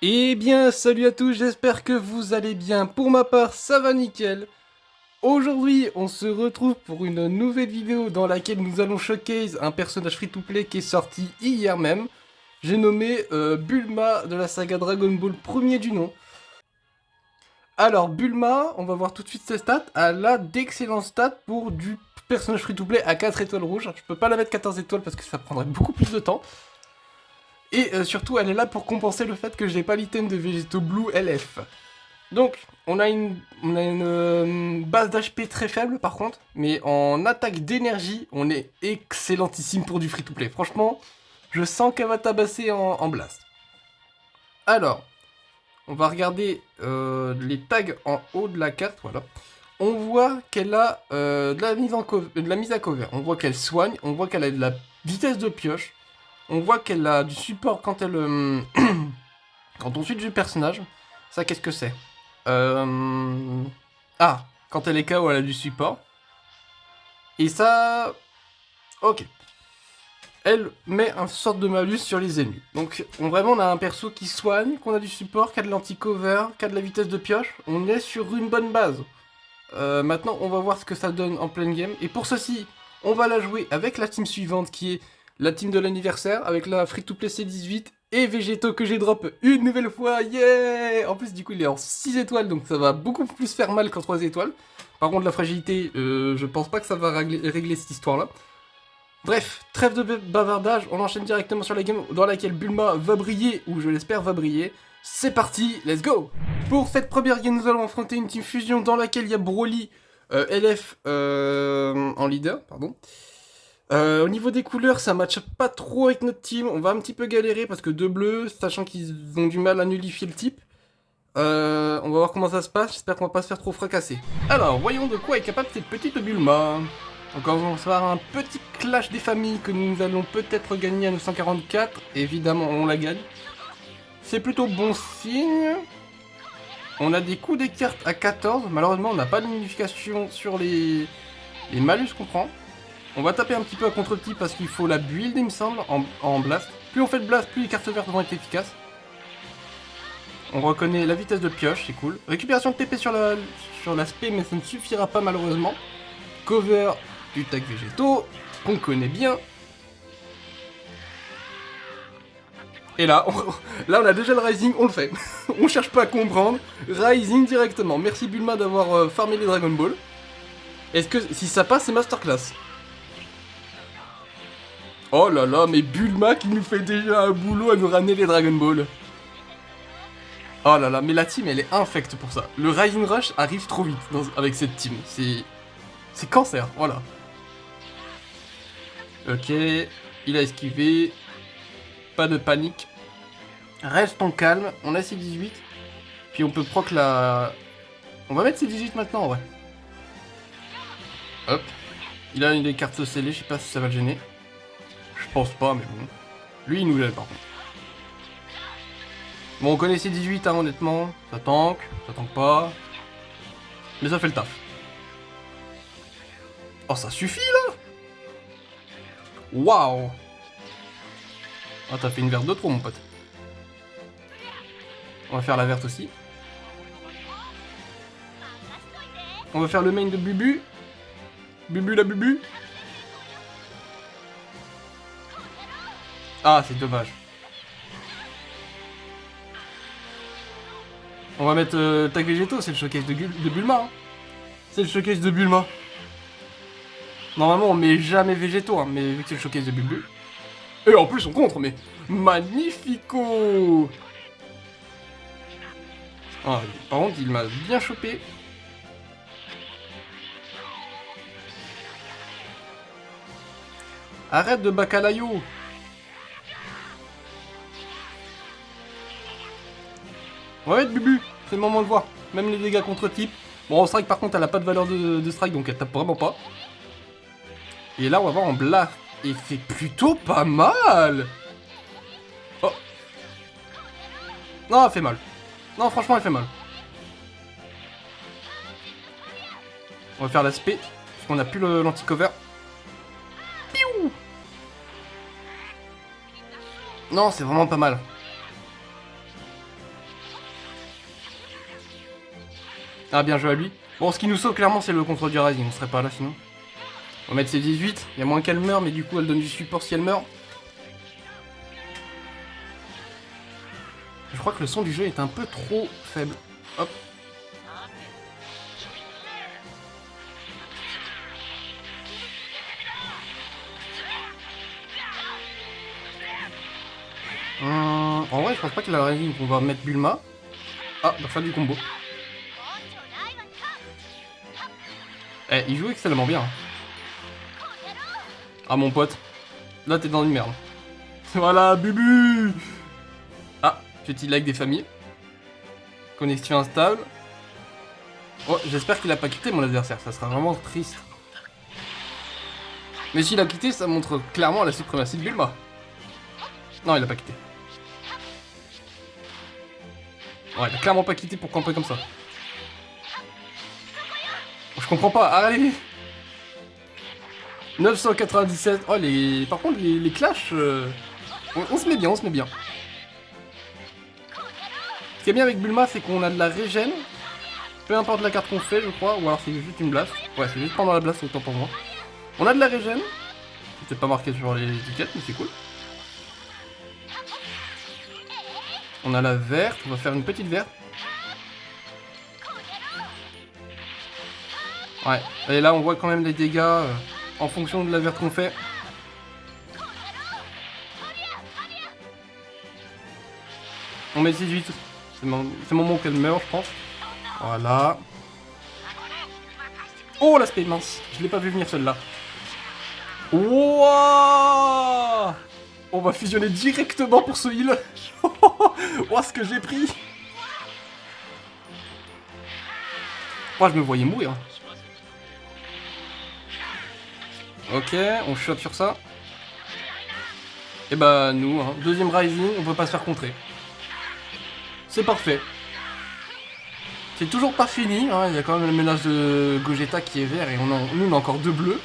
Eh bien, salut à tous, j'espère que vous allez bien. Pour ma part, ça va nickel. Aujourd'hui, on se retrouve pour une nouvelle vidéo dans laquelle nous allons showcase un personnage free-to-play qui est sorti hier même. J'ai nommé Bulma de la saga Dragon Ball premier du nom. Alors, Bulma, on va voir tout de suite ses stats. Elle a d'excellentes stats pour du personnage free-to-play à 4 étoiles rouges. Je peux pas la mettre 14 étoiles parce que ça prendrait beaucoup plus de temps. Et surtout, elle est là pour compenser le fait que j'ai pas l'item de Végétaux Blue LF. Donc, on a une base d'HP très faible par contre, mais en attaque d'énergie, on est excellentissime pour du free-to-play. Franchement, je sens qu'elle va tabasser en blast. Alors, on va regarder les tags en haut de la carte, voilà. On voit qu'elle a de la mise à cover. On voit qu'elle soigne, on voit qu'elle a de la vitesse de pioche. On voit qu'elle a du support quand elle... quand on suit du personnage. Ça, qu'est-ce que c'est Ah, quand elle est KO, elle a du support. Et ça... Ok. Elle met un sorte de malus sur les ennemis. Donc, vraiment, on a un perso qui soigne, qu'on a du support, qui a de l'anti-cover, qui a de la vitesse de pioche. On est sur une bonne base. Maintenant, on va voir ce que ça donne en pleine game. Et pour ceci, on va la jouer avec la team suivante, qui est la team de l'anniversaire, avec la free-to-play C18 et Végétaux que j'ai drop une nouvelle fois, yeah. En plus, du coup, il est en 6 étoiles, donc ça va beaucoup plus faire mal qu'en 3 étoiles. Par contre, la fragilité, je pense pas que ça va régler cette histoire-là. Bref, trêve de bavardage, on enchaîne directement sur la game dans laquelle Bulma va briller, ou je l'espère va briller. C'est parti, let's go. Pour cette première game, nous allons affronter une team fusion dans laquelle il y a Broly, LF en leader, pardon. Au niveau des couleurs, ça matche pas trop avec notre team. On va un petit peu galérer parce que deux bleus, sachant qu'ils ont du mal à nullifier le type. On va voir comment ça se passe. J'espère qu'on va pas se faire trop fracasser. Alors, voyons de quoi est capable cette petite Bulma. Donc on va faire un petit clash des familles que nous allons peut-être gagner à 944. Évidemment, on la gagne. C'est plutôt bon signe. On a des coups des cartes à 14. Malheureusement, on n'a pas de modification sur les malus qu'on prend. On va taper un petit peu à contre-petit parce qu'il faut la build, il me semble, en blast. Plus on fait de blast, plus les cartes vertes vont être efficaces. On reconnaît la vitesse de pioche, c'est cool. Récupération de TP sur l'aspect, mais ça ne suffira pas malheureusement. Cover du tag végétaux, qu'on connaît bien. Et là, on a déjà le Rising, on le fait. On cherche pas à comprendre. Rising directement. Merci Bulma d'avoir farmé les Dragon Ball. Est-ce que si ça passe, c'est Masterclass? Oh là là, mais Bulma qui nous fait déjà un boulot à nous ramener les Dragon Ball. Oh là là, mais la team elle est infecte pour ça. Le Rising Rush arrive trop vite avec cette team. C'est cancer, voilà. Ok, il a esquivé. Pas de panique. Restons calmes, on a C18. Puis on peut proc la... On va mettre C18 maintenant en vrai. Hop. Il a une des cartes scellées, je sais pas si ça va le gêner. Je pense pas, mais bon. Lui, il nous gêne par contre. Bon, on connaît C18, hein, honnêtement. Ça tank pas. Mais ça fait le taf. Oh, ça suffit, là. Waouh. Oh, t'as fait une verte de trop, mon pote. On va faire la verte aussi. On va faire le main de Bubu. Bubu la Bubu. Ah, c'est dommage. On va mettre tag végétaux, c'est le showcase de Bulma. Hein. C'est le showcase de Bulma. Normalement, on met jamais végétaux, hein, mais vu que c'est le showcase de Bubu. Et en plus, on contre, mais magnifico. Ah, par contre, il m'a bien chopé. Arrête de bacalayo. On va mettre Bubu, c'est le moment de voir. Même les dégâts contre type. Bon, en strike par contre, elle a pas de valeur de strike, donc elle tape vraiment pas. Et là, on va voir en blast. Et c'est plutôt pas mal. Oh. Non, elle fait mal. Non, franchement, elle fait mal. On va faire l'aspect, parce qu'on a plus l'anti-cover. Piou. Non, c'est vraiment pas mal. Ah, bien joué à lui. Bon, ce qui nous sauve clairement, c'est le contrôle du Rising. On serait pas là sinon. On va mettre ses 18. Il y a moins qu'elle meurt, mais du coup, elle donne du support si elle meurt. Je crois que le son du jeu est un peu trop faible. Hop. En vrai, je pense pas qu'il a le Rising. On va mettre Bulma. Ah, on va faire du combo. Eh, il joue excellemment bien. Ah, mon pote. Là, t'es dans une merde. Voilà, Bubu. Ah, petit like des familles. Connexion instable. Oh, j'espère qu'il a pas quitté mon adversaire. Ça sera vraiment triste. Mais s'il a quitté, ça montre clairement la suprématie de Bulma. Non, il a pas quitté. Ouais, il a clairement pas quitté pour camper comme ça. Je comprends pas. Allez. 997. Oh, les... Par contre, les clashs... On se met bien, on se met bien. Ce qui est bien avec Bulma, c'est qu'on a de la régène. Peu importe la carte qu'on fait, je crois. Ou alors c'est juste une blast. Ouais, c'est juste pendant la blast, autant pour moi. On a de la régène. C'est peut-être pas marqué sur les étiquettes, mais c'est cool. On a la verte. On va faire une petite verte. Ouais. Et là, on voit quand même les dégâts en fonction de la verte qu'on fait. On met 18. C'est le moment qu'elle meurt, je pense. Voilà. Oh, l'aspect mince. Je l'ai pas vu venir celle-là. Wouah! On va fusionner directement pour ce heal. Oh, ce que j'ai pris. Moi, je me voyais mourir. Ok, on shot sur ça. Et bah, nous, hein, deuxième Rising, on peut pas se faire contrer. C'est parfait. C'est toujours pas fini, hein. Il y a quand même la menace de Gogeta qui est vert et nous on a encore 2 bleus.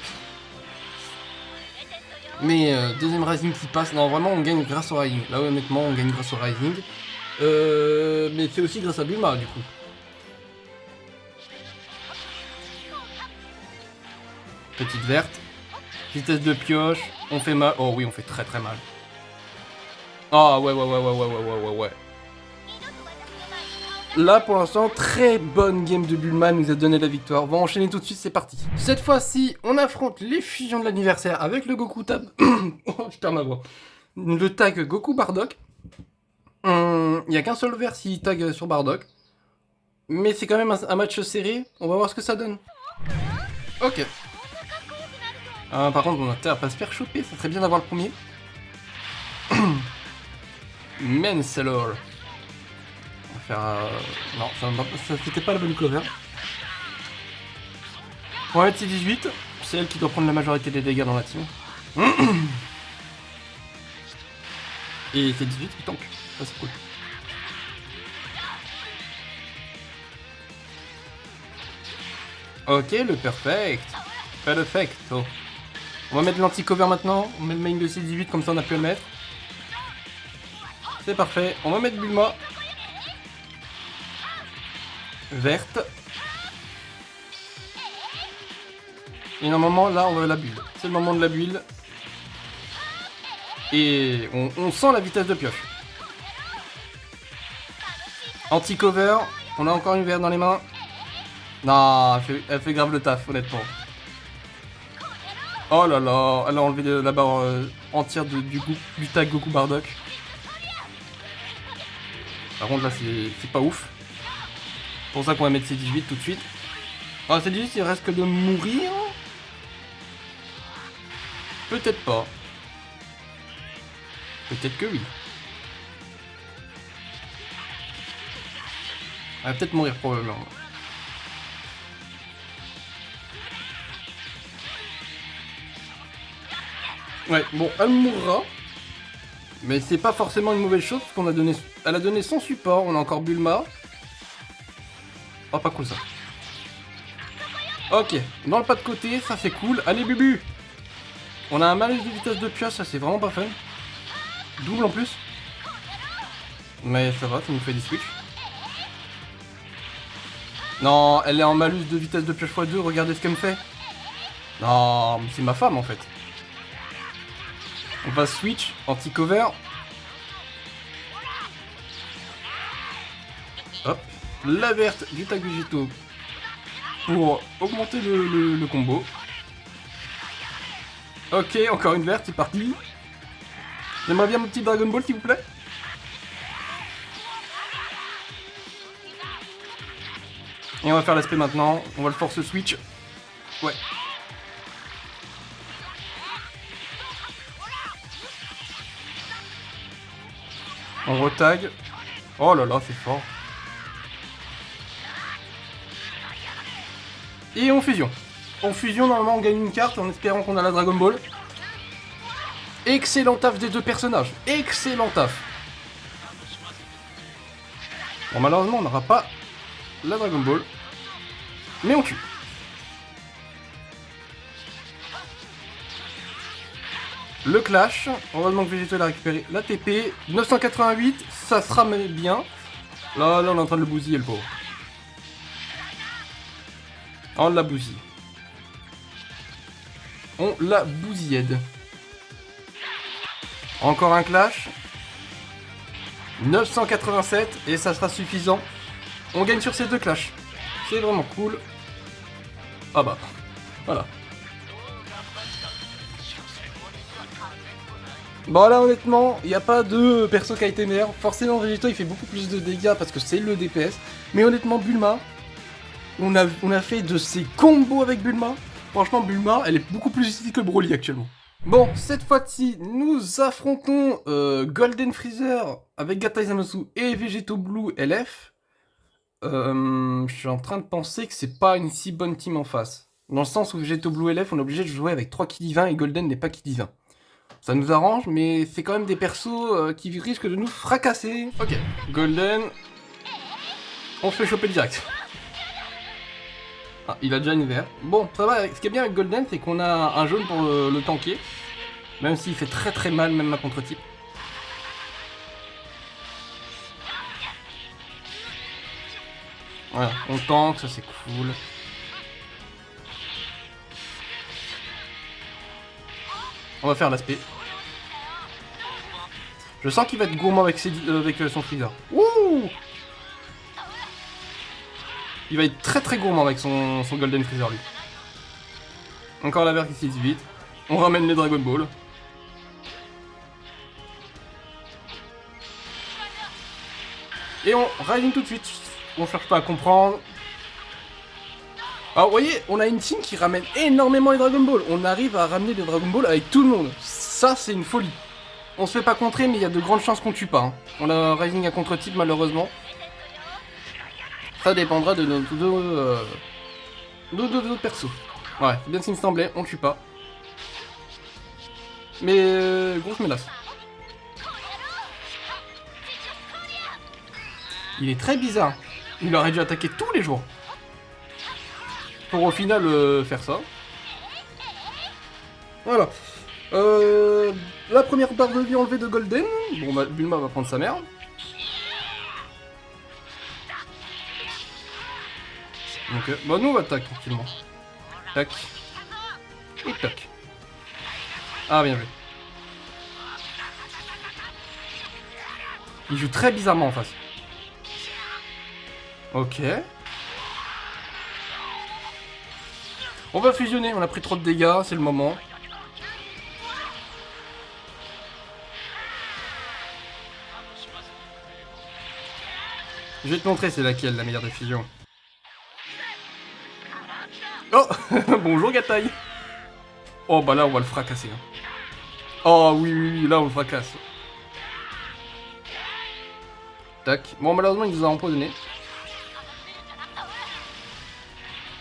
Mais deuxième Rising qui passe, non vraiment on gagne grâce au Rising. Là honnêtement on gagne grâce au Rising. Mais c'est aussi grâce à Bulma du coup. Petite verte. Vitesse de pioche, on fait mal. Oh oui, on fait très très mal. Ah ouais. Là pour l'instant, très bonne game de Bulma nous a donné la victoire. On va enchaîner tout de suite, c'est parti. Cette fois-ci, on affronte les fusions de l'anniversaire avec le Goku Tab. Oh, je perds ma voix. Le tag Goku Bardock. Il n'y a qu'un seul vert s'il tag sur Bardock. Mais c'est quand même un match serré. On va voir ce que ça donne. Ok. Par contre, on a intérêt à pas se faire choper. Ça serait bien d'avoir le premier. Mansalor. On va faire... Non, ça c'était pas la bonne cover. On va mettre C18. C'est elle qui doit prendre la majorité des dégâts dans la team. Et C18 qui tank. Ça c'est cool. Ok, le perfect. Perfecto. On va mettre l'anti-cover maintenant. On met le main de C18 comme ça on a pu le mettre. C'est parfait. On va mettre Bulma. Verte. Et normalement là on va la build. C'est le moment de la build. Et on sent la vitesse de pioche. Anti-cover. On a encore une verte dans les mains. Non, elle fait grave le taf honnêtement. Oh là là, elle a enlevé la barre entière du tag Goku Bardock. Par contre là c'est pas ouf. C'est pour ça qu'on va mettre C18 tout de suite. Ah, C18 il reste que de mourir. Peut-être pas. Peut-être que oui. Elle va peut-être mourir probablement. Ouais, bon, elle mourra. Mais c'est pas forcément une mauvaise chose, parce qu'on a donné... Elle a donné son support, on a encore Bulma. Oh, pas cool ça. Ok, dans le pas de côté, ça c'est cool. Allez, Bubu! On a un malus de vitesse de pioche, ça c'est vraiment pas fun. Double en plus. Mais ça va, ça nous fait des switches. Non, elle est en malus de vitesse de pioche x2, regardez ce qu'elle me fait. Non, mais c'est ma femme en fait. On va switch, anti-cover. Hop, la verte du tag végétaux pour augmenter le combo. Ok, encore une verte, c'est parti. J'aimerais bien mon petit Dragon Ball s'il vous plaît. Et on va faire l'aspect maintenant, on va le force switch. Ouais. On retag. Oh là là, c'est fort. Et on fusion. On fusion, normalement on gagne une carte en espérant qu'on a la Dragon Ball. Excellent taf des deux personnages. Excellent taf. Bon, malheureusement on n'aura pas la Dragon Ball. Mais on tue. Le clash. Heureusement que Végéto a récupéré la TP. 988, ça se ramène bien. Là, on est en train de le bousiller le pauvre. On l'a bousillé. On l'a bousillé. Encore un clash. 987 et ça sera suffisant. On gagne sur ces deux clashs. C'est vraiment cool. Ah bah, voilà. Bon là honnêtement, il n'y a pas de perso qui a été meilleur. Forcément Végéto il fait beaucoup plus de dégâts parce que c'est le DPS. Mais honnêtement Bulma, on a fait de ces combos avec Bulma. Franchement Bulma, elle est beaucoup plus utile que Broly actuellement. Bon, cette fois-ci, nous affrontons Golden Freezer avec Gatai Zamasu et Végéto Blue LF. Je suis en train de penser que c'est pas une si bonne team en face. Dans le sens où Végéto Blue LF, on est obligé de jouer avec 3 ki divins et Golden n'est pas ki divin. Ça nous arrange, mais c'est quand même des persos qui risquent de nous fracasser. Ok, Golden. On se fait choper direct. Ah, il a déjà une verte. Bon, ça va, ce qui est bien avec Golden, c'est qu'on a un jaune pour le tanker. Même s'il fait très très mal, même à contre-type. Voilà, on tank, ça c'est cool. On va faire l'aspect. Je sens qu'il va être gourmand avec, son Freezer. Ouh! Il va être très très gourmand avec son Golden Freezer lui. Encore la verte ici 18. On ramène les Dragon Ball. Et on rallume tout de suite. On cherche pas à comprendre. Alors vous voyez, on a une team qui ramène énormément les Dragon Ball. On arrive à ramener les Dragon Ball avec tout le monde. Ça c'est une folie. On se fait pas contrer mais il y a de grandes chances qu'on tue pas. Hein. On a Rising à contre-type malheureusement. Ça dépendra de nos deux persos. Ouais, c'est bien ce qu'il me semblait, on tue pas. Mais grosse menace. Il est très bizarre. Il aurait dû attaquer tous les jours. Pour au final faire ça. Voilà. La première barre de vie enlevée de Golden. Bon bah Bulma va prendre sa merde. Ok, bah nous on va tac tranquillement. Tac. Et tac. Ah bien joué. Il joue très bizarrement en face. Ok. On va fusionner, on a pris trop de dégâts, c'est le moment. Je vais te montrer c'est laquelle la meilleure des fusions. Oh bonjour Gatai. Oh bah là on va le fracasser. Hein. Oh oui, là on le fracasse. Tac. Bon malheureusement il nous a empoisonné.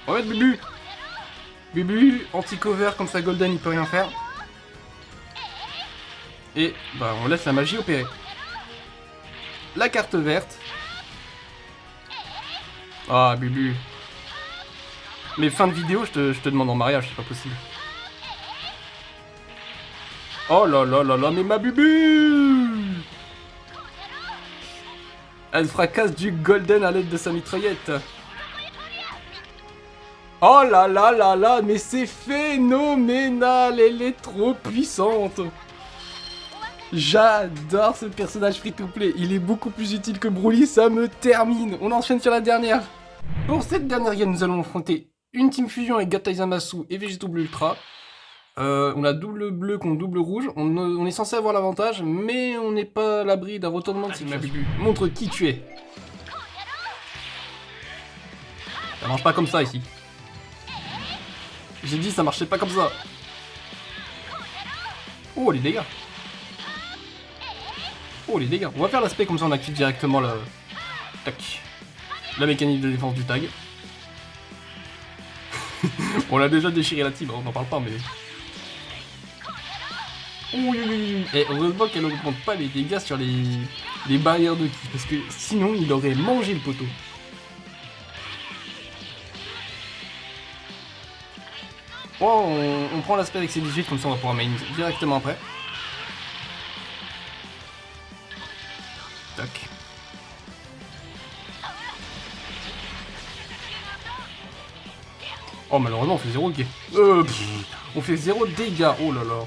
On va mettre Bubu. Bubu, anti-cover comme ça Golden il peut rien faire. Et bah on laisse la magie opérer. La carte verte. Ah Bubu. Mais fin de vidéo, je te demande en mariage, c'est pas possible. Oh là là là là, mais ma Bubu! Elle fracasse du Golden à l'aide de sa mitraillette. Oh là là là là, mais c'est phénoménal, elle est trop puissante. J'adore ce personnage free-to-play, il est beaucoup plus utile que Broly, ça me termine. On enchaîne sur la dernière. Pour cette dernière game, nous allons affronter une Team Fusion avec Gatai Zamasu et Vegito Blue Ultra. On a double bleu contre double rouge, on est censé avoir l'avantage, mais on n'est pas à l'abri d'un retournement de situation. Montre qui tu es. Ça marche pas comme ça ici. J'ai dit ça marchait pas comme ça. Oh les dégâts. Oh les dégâts. On va faire l'aspect comme ça on active directement le... Tac. La mécanique de défense du tag. On l'a déjà déchiré la team, on n'en parle pas mais... Oui. Et heureusement qu'elle augmente pas les dégâts sur les barrières de ki, parce que sinon il aurait mangé le poteau. Oh, on prend l'aspect avec ses 18, comme ça on va pouvoir main directement après. Tac. Oh malheureusement on fait 0 dégâts. On fait 0 dégâts, oh là là.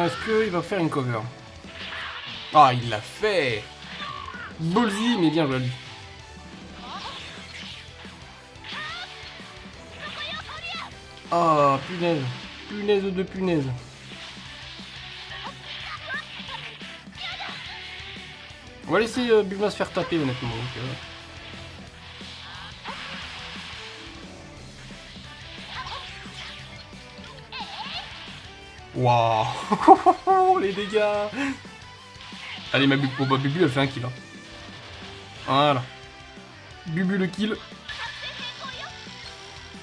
Est-ce qu'il va faire une cover? Ah, il l'a fait. Ballsy, mais bien joli. Ah, punaise. Punaise de punaise. On va laisser Bulma se faire taper, honnêtement. Waouh. Les dégâts. Allez, ma Bubu, elle fait un kill. Hein. Voilà. Bubu le kill.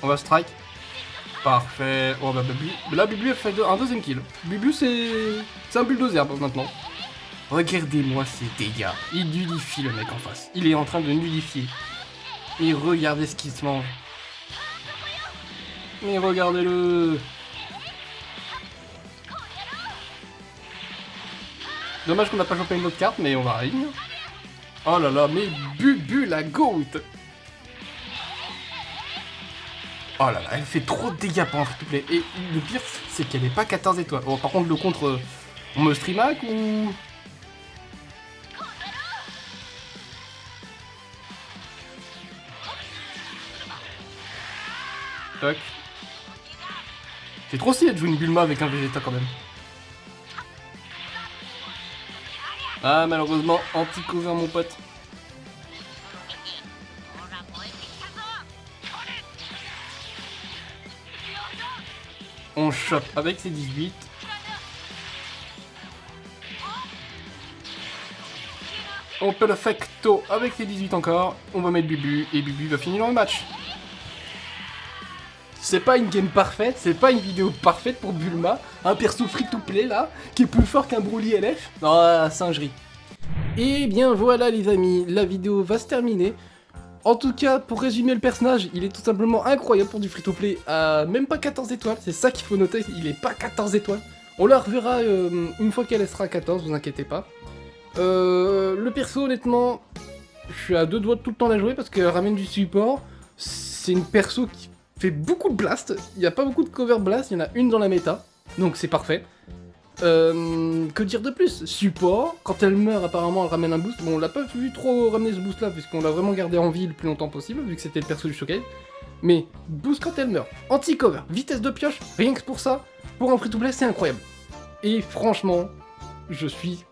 On va strike. Parfait. Oh bah Bubu. Là, Bubu, elle fait un deuxième kill. Bubu, c'est un bulldozer maintenant. Regardez-moi ces dégâts. Il nudifie le mec en face. Il est en train de nudifier. Et regardez ce qu'il se mange. Mais regardez-le. Dommage qu'on n'a pas chopé une autre carte, mais on va réunir. Oh là là, mais Bubu la GOAT. Oh là là, elle fait trop de dégâts pour un free-to-play. Et le pire, c'est qu'elle n'est pas 14 étoiles. Oh, par contre, le contre, on me streamac ou... Tac. C'est trop stylé de jouer une Bulma avec un Vegeta quand même. Ah, malheureusement, anti-cover mon pote. On chope avec ses 18. On perfecto avec ses 18 encore. On va mettre Bubu et Bubu va finir le match. C'est pas une game parfaite, c'est pas une vidéo parfaite pour Bulma, un perso free-to-play là, qui est plus fort qu'un Broly LF. Non, singerie. Et bien voilà les amis, la vidéo va se terminer. En tout cas, pour résumer le personnage, il est tout simplement incroyable pour du free-to-play à même pas 14 étoiles, c'est ça qu'il faut noter, il est pas 14 étoiles. On la reverra une fois qu'elle sera à 14, vous inquiétez pas. Le perso honnêtement, je suis à deux doigts de tout le temps la jouer parce qu'elle ramène du support. C'est une perso qui fait beaucoup de blast, il n'y a pas beaucoup de cover blast, il y en a une dans la méta, donc c'est parfait. Que dire de plus? Support, quand elle meurt apparemment elle ramène un boost, bon on l'a pas vu trop ramener ce boost là puisqu'on l'a vraiment gardé en vie le plus longtemps possible vu que c'était le perso du showcase. Mais boost quand elle meurt, anti-cover, vitesse de pioche, rien que pour ça, pour un free-to-play c'est incroyable. Et franchement, je suis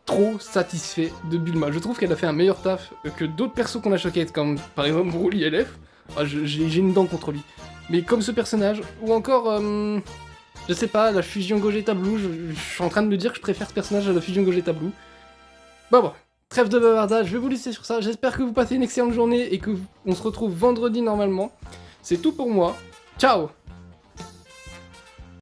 trop satisfait de Bulma, je trouve qu'elle a fait un meilleur taf que d'autres persos qu'on a showcase comme par exemple Broly LF. Ah, j'ai une dent contre lui. Mais comme ce personnage, ou encore, je sais pas, la fusion Gogeta Blue, je suis en train de me dire que je préfère ce personnage à la fusion Gogeta Blue. Bon, trêve de bavardage, je vais vous laisser sur ça. J'espère que vous passez une excellente journée et que on se retrouve vendredi normalement. C'est tout pour moi. Ciao!